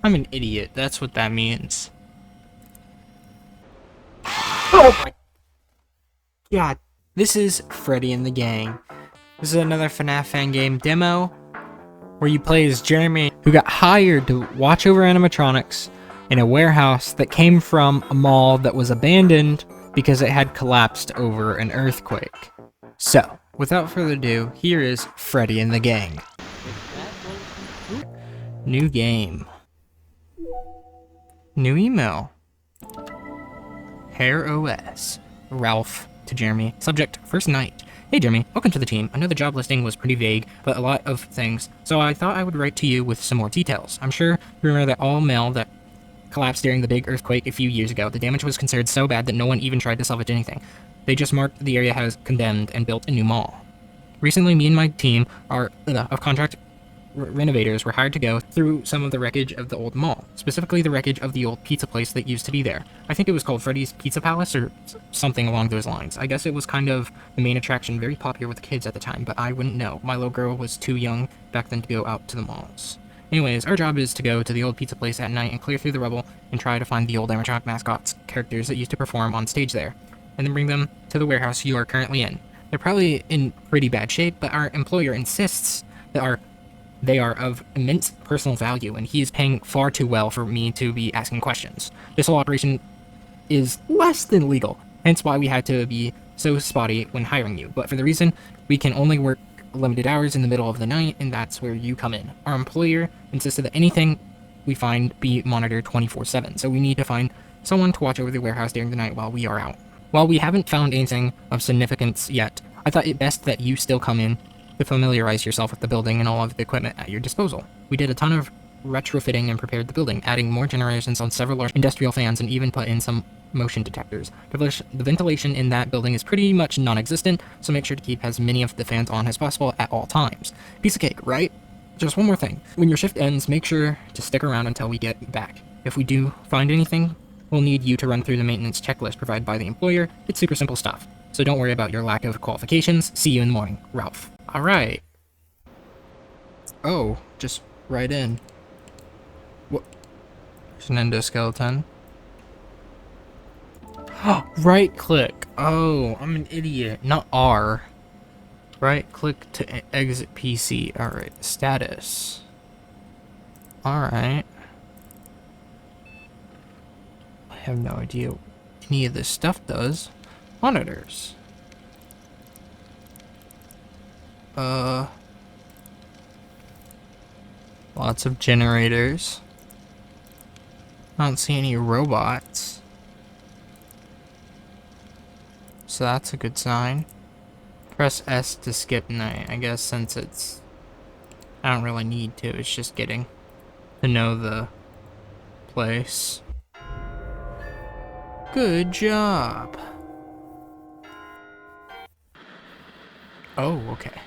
I'm an idiot. That's what that means. Oh my god. This is Freddy and the Gang. This is another FNAF fan game demo where you play as Jeremy, who got hired to watch over animatronics in a warehouse that came from a mall that was abandoned because it had collapsed over an earthquake. So, without further ado, here is Freddy and the Gang. New game. New email. Hair OS. Ralph to Jeremy. Subject, first night. Hey Jeremy, welcome to the team. I know the job listing was pretty vague, but a lot of things, so I thought I would write to you with some more details. I'm sure you remember that all mail that collapsed during the big earthquake a few years ago. The damage was considered so bad that no one even tried to salvage anything. They just marked the area as condemned and built a new mall. Recently, me and my team of contract renovators were hired to go through some of the wreckage of the old mall, specifically the wreckage of the old pizza place that used to be there. I think it was called Freddy's Pizza Palace or something along those lines. I guess it was kind of the main attraction, very popular with kids at the time, but I wouldn't know. My little girl was too young back then to go out to the malls. Anyways, our job is to go to the old pizza place at night and clear through the rubble and try to find the old animatronic mascots, characters that used to perform on stage there, and then bring them to the warehouse you are currently in. They're probably in pretty bad shape, but our employer insists that they are of immense personal value, and he is paying far too well for me to be asking questions. This whole operation is less than legal, hence why we had to be so spotty when hiring you. But for the reason, we can only work limited hours in the middle of the night, and that's where you come in. Our employer insisted that anything we find be monitored 24/7, so we need to find someone to watch over the warehouse during the night while we are out. While we haven't found anything of significance yet, I thought it best that you still come in to familiarize yourself with the building and all of the equipment at your disposal. We did a ton of retrofitting and prepared the building, adding more generations on several large industrial fans and even put in some motion detectors. The ventilation in that building is pretty much non-existent, so make sure to keep as many of the fans on as possible at all times. Piece of cake, right? Just one more thing. When your shift ends, make sure to stick around until we get back. If we do find anything, we'll need you to run through the maintenance checklist provided by the employer. It's super simple stuff, so don't worry about your lack of qualifications. See you in the morning. Ralph. Alright. Oh, just right in. What? There's an endoskeleton. Right click. Oh, I'm an idiot. Not R. Right click to exit PC. Alright, status. Alright. I have no idea what any of this stuff does. Monitors. Lots of generators. I don't see any robots. So that's a good sign. Press S to skip night. I guess since it's... I don't really need to. It's just getting to know the place. Good job. Oh, okay.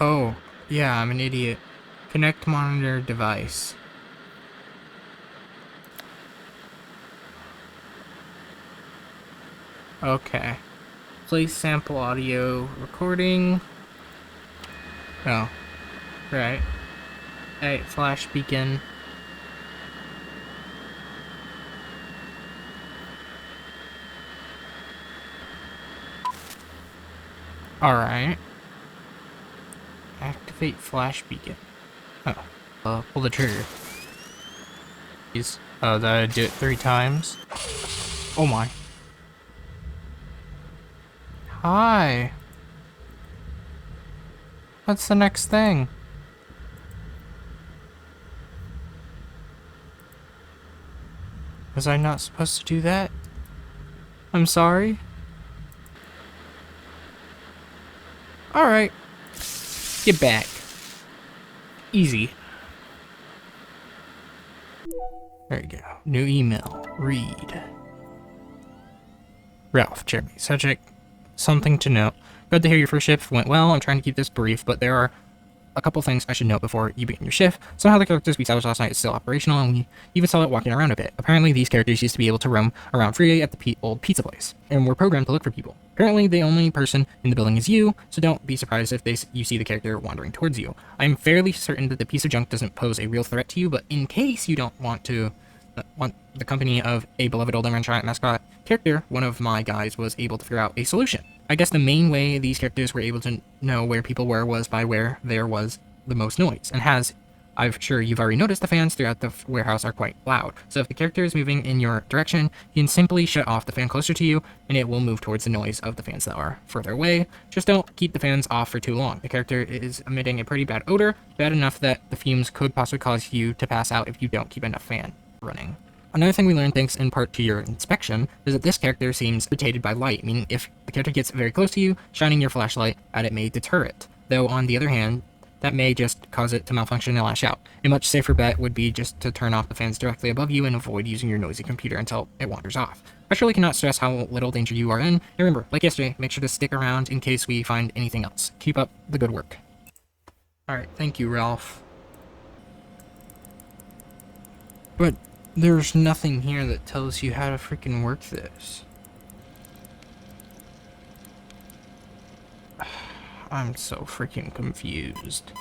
Oh, yeah, I'm an idiot. Connect monitor device. Okay. Play sample audio recording. Oh. Right. Hey, flash beacon. Alright. Activate flash beacon. Oh. Pull the trigger. Please. Oh, that I do it 3 times. Oh my. Hi. What's the next thing? Was I not supposed to do that? I'm sorry. Alright. Get back. Easy. There you go. New email. Read. Ralph, Jeremy. Subject, something to note. Glad to hear your first shift went well. I'm trying to keep this brief, but there are a couple things I should note before you begin your shift. Somehow the characters we salvaged last night is still operational, and we even saw it walking around a bit. Apparently, these characters used to be able to roam around freely at the old pizza place, and were programmed to look for people. Currently, the only person in the building is you, so don't be surprised if you see the character wandering towards you. I'm fairly certain that the piece of junk doesn't pose a real threat to you, but in case you don't want the company of a beloved old giant mascot character, one of my guys was able to figure out a solution. I guess the main way these characters were able to know where people were was by where there was the most noise, and I'm sure you've already noticed, the fans throughout the warehouse are quite loud. So if the character is moving in your direction, you can simply shut off the fan closer to you, and it will move towards the noise of the fans that are further away. Just don't keep the fans off for too long. The character is emitting a pretty bad odor, bad enough that the fumes could possibly cause you to pass out if you don't keep enough fan running. Another thing we learned thanks in part to your inspection is that this character seems irritated by light, meaning if the character gets very close to you, shining your flashlight at it may deter it. Though on the other hand, that may just cause it to malfunction and lash out. A much safer bet would be just to turn off the fans directly above you and avoid using your noisy computer until it wanders off. I surely cannot stress how little danger you are in, and remember, like yesterday, make sure to stick around in case we find anything else. Keep up the good work. Alright, thank you, Ralph. But there's nothing here that tells you how to freaking work this. I'm so freaking confused.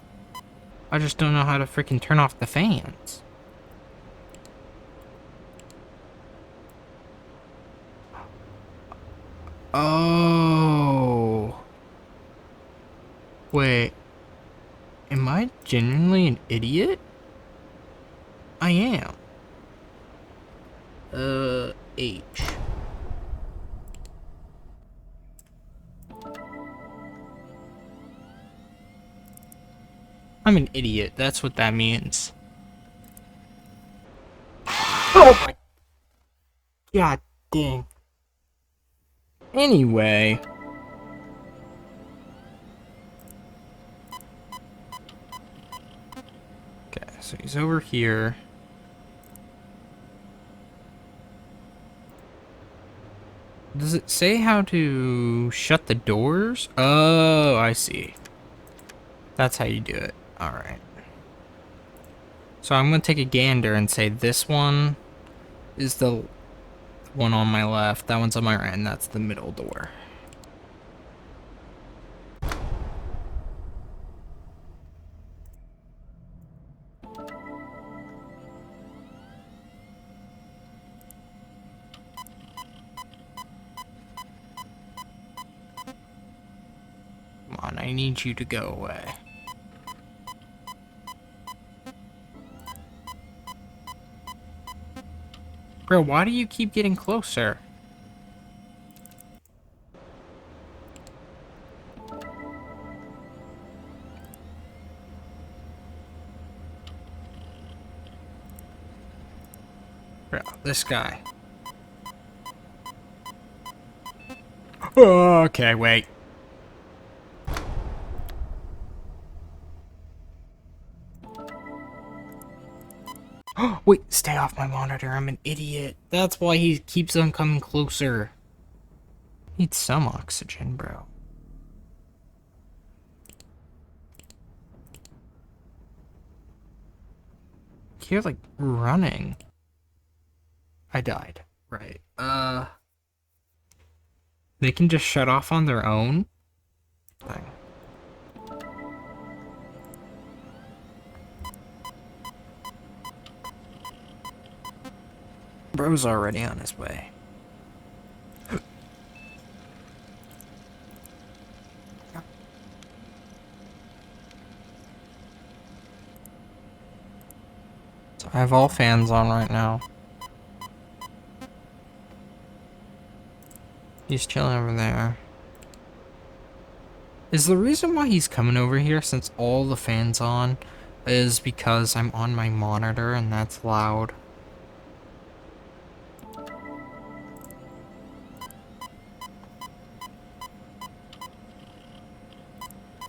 I just don't know how to freaking turn off the fans. Oh. Wait. Am I genuinely an idiot? I am. H. I'm an idiot, that's what that means. Oh my... God dang. Anyway... Okay, so he's over here. Does it say how to shut the doors? Oh, I see. That's how you do it. Alright. So I'm going to take a gander and say this one is the one on my left. That one's on my right, and that's the middle door. Come on, I need you to go away. Bro, why do you keep getting closer? Bro, this guy. Oh, okay, wait. Wait, stay off my monitor. I'm an idiot. That's why he keeps on coming closer. Need some oxygen, bro. You're like running. I died. Right. They can just shut off on their own? Thing. Bro's already on his way. So I have all fans on right now. He's chilling over there. Is the reason why he's coming over here since all the fans on is because I'm on my monitor and that's loud?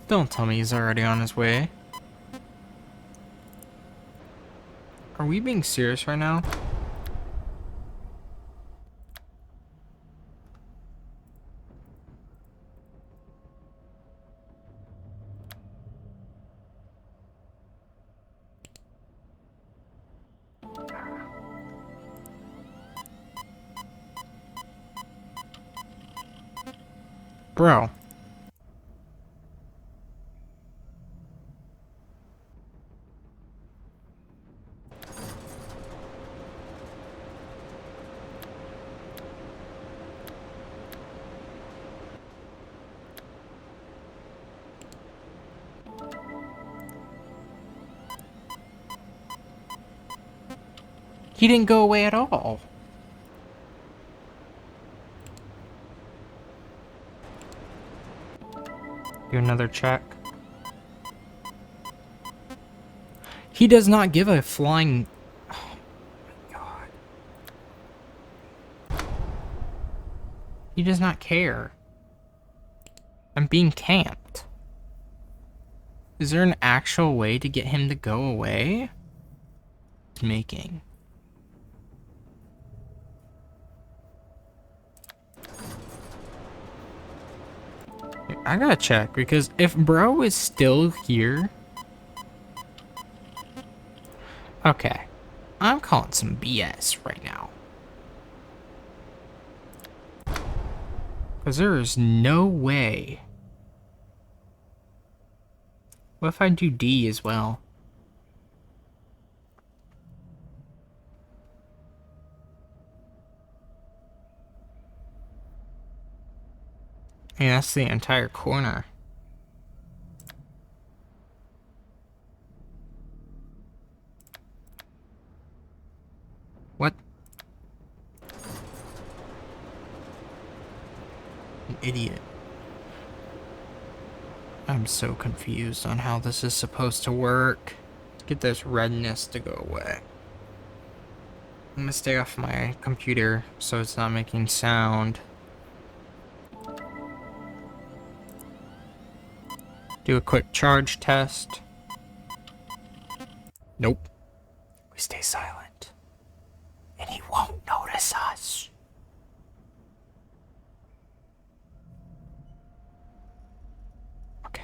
Don't tell me he's already on his way. Are we being serious right now? Bro. He didn't go away at all. Do another check. He does not give a flying... Oh my god. He does not care. I'm being camped. Is there an actual way to get him to go away? Making. I gotta check, because if bro is still here... Okay. I'm calling some BS right now. Because there is no way. What if I do D as well? Yeah, that's the entire corner. What? An idiot. I'm so confused on how this is supposed to work. Get this redness to go away. I'm gonna stay off my computer so it's not making sound. Do a quick charge test. Nope. We stay silent. And he won't notice us. Okay.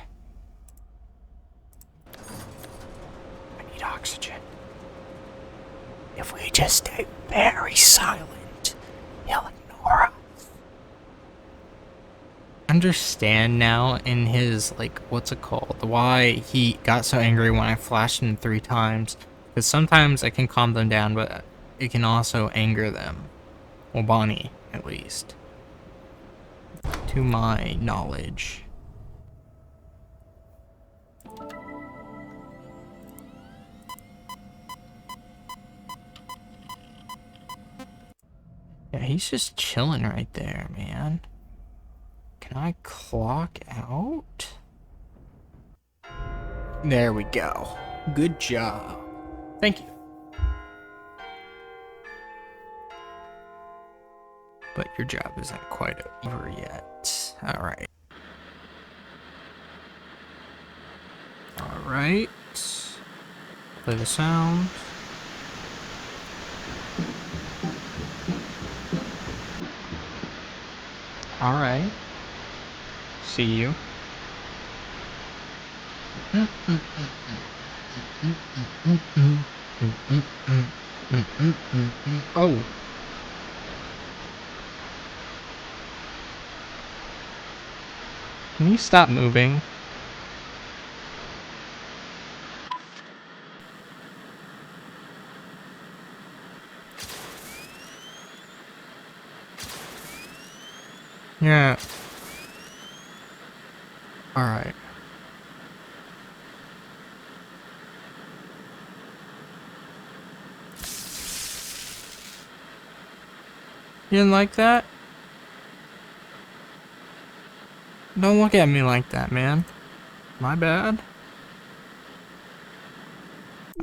I need oxygen. If we just stay very silent, he'll ignore us. Understand now in his, like, what's it called? Why he got so angry when I flashed him 3 times. Because sometimes I can calm them down, but it can also anger them. Well, Bonnie, at least. To my knowledge. Yeah, he's just chilling right there, man. Can I clock out? There we go. Good job. Thank you. But your job isn't quite over yet. Alright. Alright. Play the sound. Alright. See you. Oh. Can you stop moving? Yeah. Alright. You didn't like that? Don't look at me like that, man. My bad.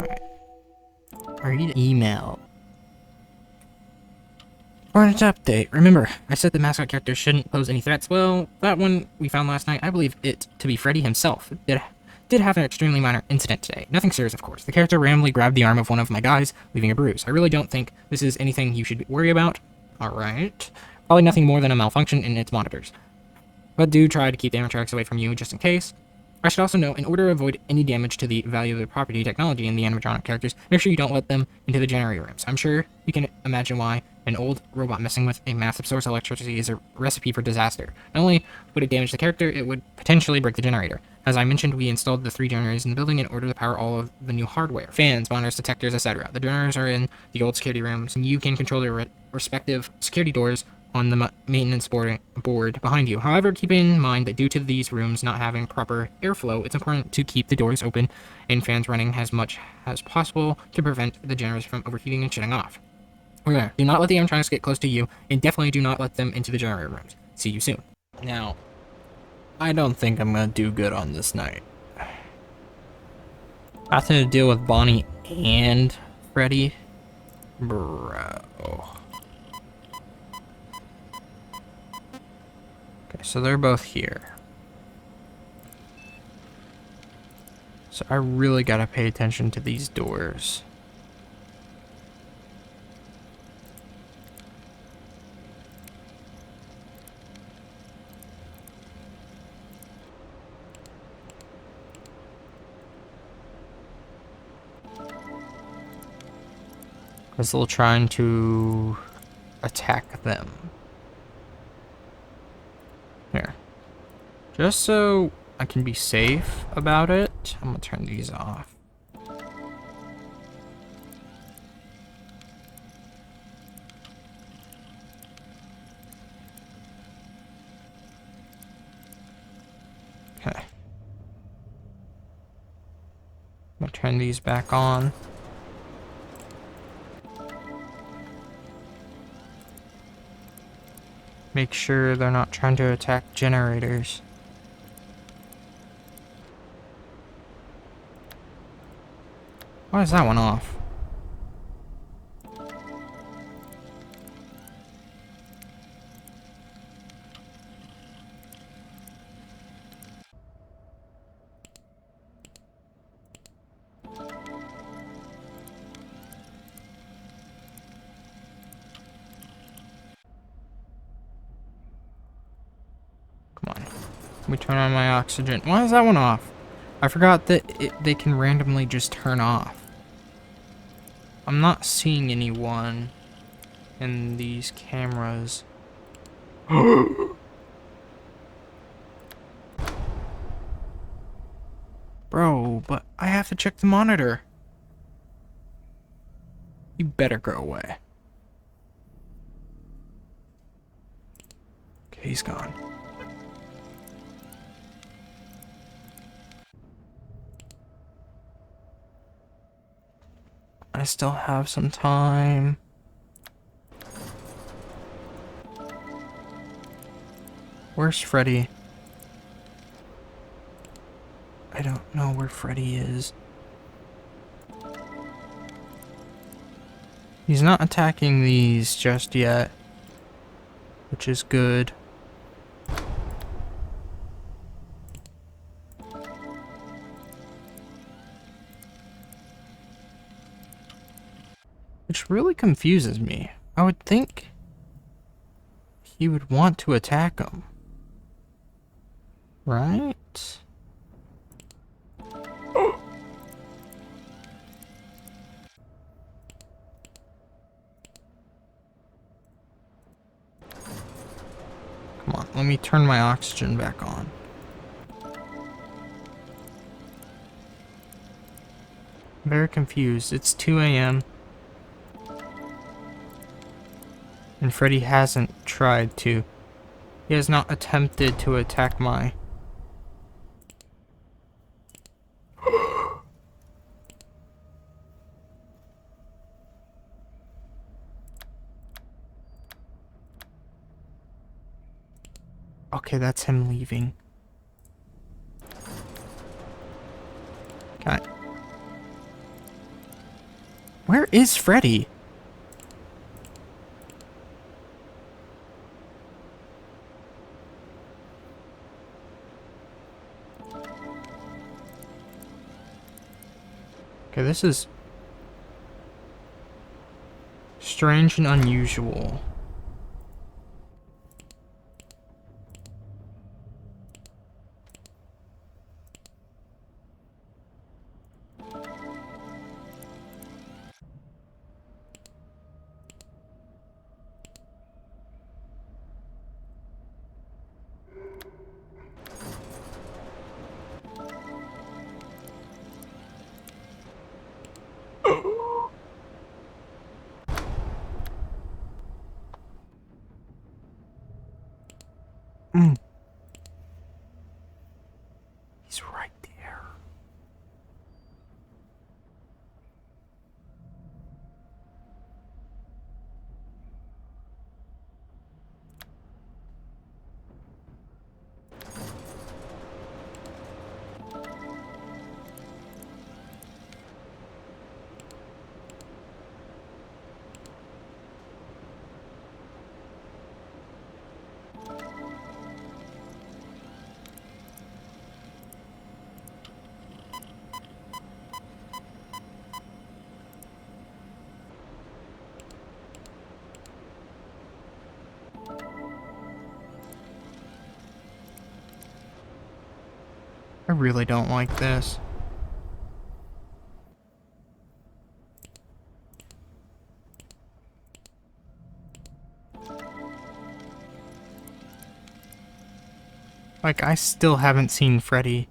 Alright. Read email. Important update. Remember, I said the mascot character shouldn't pose any threats. Well, that one we found last night, I believe it to be Freddy himself. It did have an extremely minor incident today. Nothing serious, of course. The character randomly grabbed the arm of one of my guys, leaving a bruise. I really don't think this is anything you should worry about. Alright. Probably nothing more than a malfunction in its monitors. But do try to keep the animatronics away from you just in case. I should also note, in order to avoid any damage to the value of the property technology in the animatronic characters, make sure you don't let them into the generator rooms. I'm sure you can imagine why An old robot messing with a massive source of electricity is a recipe for disaster. Not only would it damage the character, it would potentially break the generator. As I mentioned, we installed the 3 generators in the building in order to power all of the new hardware. Fans, monitors, detectors, etc. The generators are in the old security rooms, and you can control their respective security doors on the maintenance board behind you. However, keep in mind that due to these rooms not having proper airflow, it's important to keep the doors open and fans running as much as possible to prevent the generators from overheating and shutting off. Remember, do not let the animatronics get close to you, and definitely do not let them into the generator rooms. See you soon. Now, I don't think I'm gonna do good on this night. I have to deal with Bonnie and Freddy? Bro. Okay, so they're both here. So I really gotta pay attention to these doors. I'm still trying to attack them. Here. Just so I can be safe about it, I'm gonna turn these off. Okay. I'm gonna turn these back on. Make sure they're not trying to attack generators. Why is that one off? Come on. Let me turn on my oxygen. Why is that one off? I forgot that they can randomly just turn off. I'm not seeing anyone in these cameras. Bro, but I have to check the monitor. You better go away. Okay, he's gone. I still have some time. Where's Freddy? I don't know where Freddy is. He's not attacking these just yet, which is good. Which really confuses me. I would think he would want to attack him. Right? Come on, let me turn my oxygen back on. I'm very confused. It's 2 a.m. And Freddy hasn't tried to. He has not attempted to attack my... Okay, that's him leaving. Okay. Where is Freddy? Okay, this is strange and unusual. I really don't like this. Like, I still haven't seen Freddy.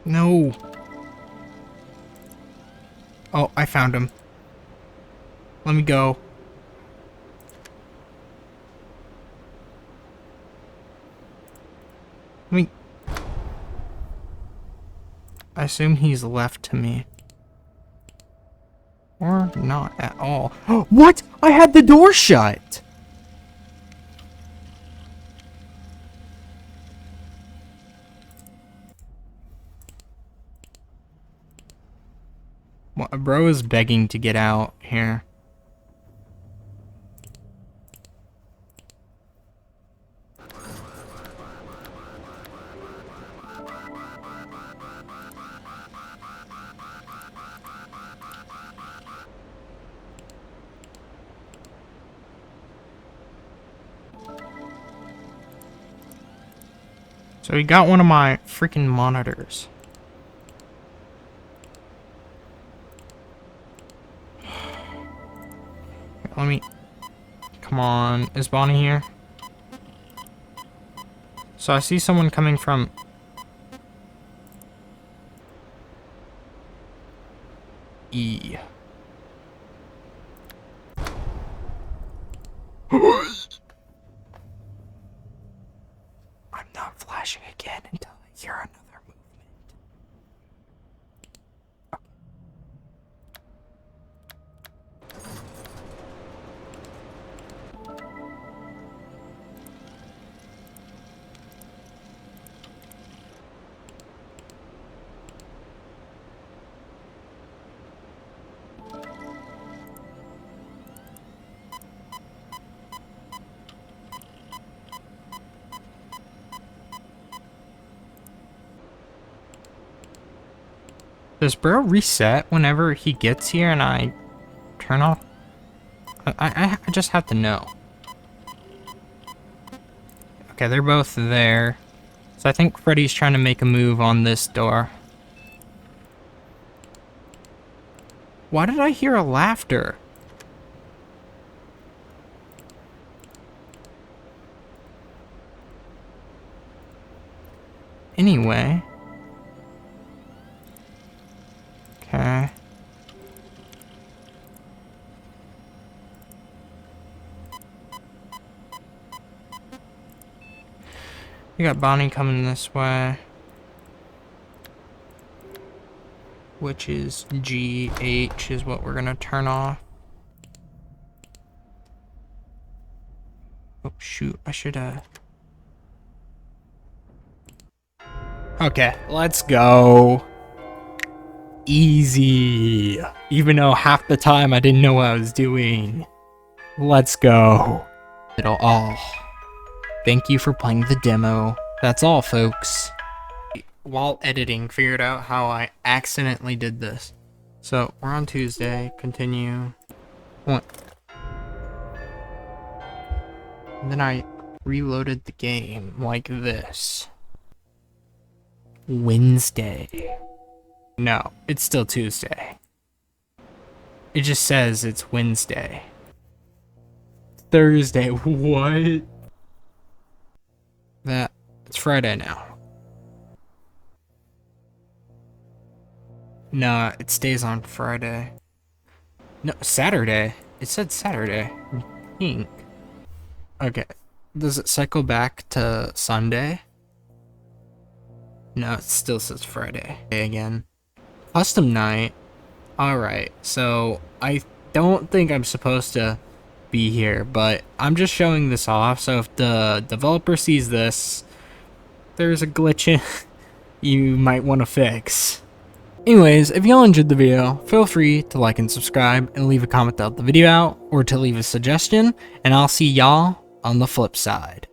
No. Oh, I found him. Let me go. I assume he's left to me. Or not at all. What? I had the door shut! Well, bro is begging to get out here. So he got one of my freaking monitors. Let me... Come on. Is Bonnie here? So I see someone coming from... E. I'm not flashing again until I hear another movement. Does bro reset whenever he gets here and I turn off? I just have to know. Okay, they're both there. So I think Freddy's trying to make a move on this door. Why did I hear a laughter? Anyway. Okay. We got Bonnie coming this way. Which is GH is what we're gonna turn off. Oh shoot, I should Okay, let's go. Easy. Even though half the time I didn't know what I was doing. Let's go. It'll all. Thank you for playing the demo. That's all, folks. While editing, figured out how I accidentally did this. So, we're on Tuesday. Continue. What? And then I reloaded the game like this. Wednesday. No, it's still Tuesday. It just says it's Wednesday. Thursday, what? It's Friday now. Nah, it stays on Friday. No, Saturday. It said Saturday. Pink. Okay. Does it cycle back to Sunday? No, it still says Friday again. Custom night. Alright, so I don't think I'm supposed to be here, but I'm just showing this off, so if the developer sees this, there's a glitch in you might want to fix. Anyways, if y'all enjoyed the video, feel free to like and subscribe and leave a comment to help the video out, or to leave a suggestion, and I'll see y'all on the flip side.